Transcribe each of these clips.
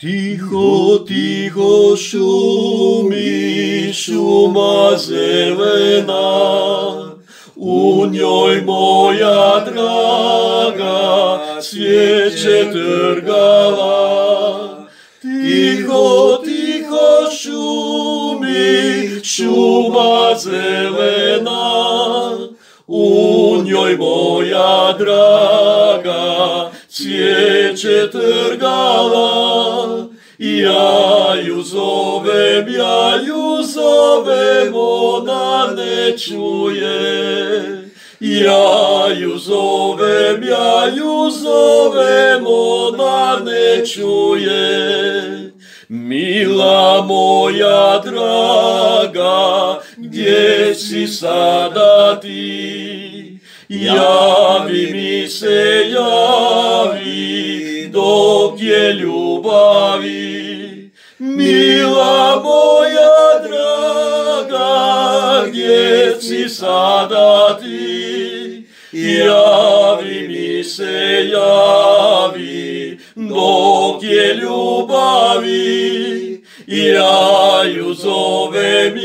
Тихо, тихо шуми šuma zelena, u njoj moja draga cvijeće trgala. Tiho, tiho šumi šuma zelena, u njoj moja draga cvijeće trgala. Ja ju zovem, ona ne čuje. Ja ju zovem, ona ne čuje. Mila moja draga, gdje si sada ti? Javi mi se, javi, dok je ljubavi. Mila moja draga, gdje si sada ti? Javi mi se, javi, dok je ljubavi. Ja ju zovem,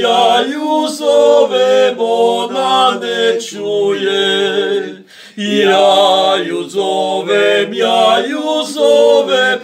ona ne čuje. Ja ju zovem,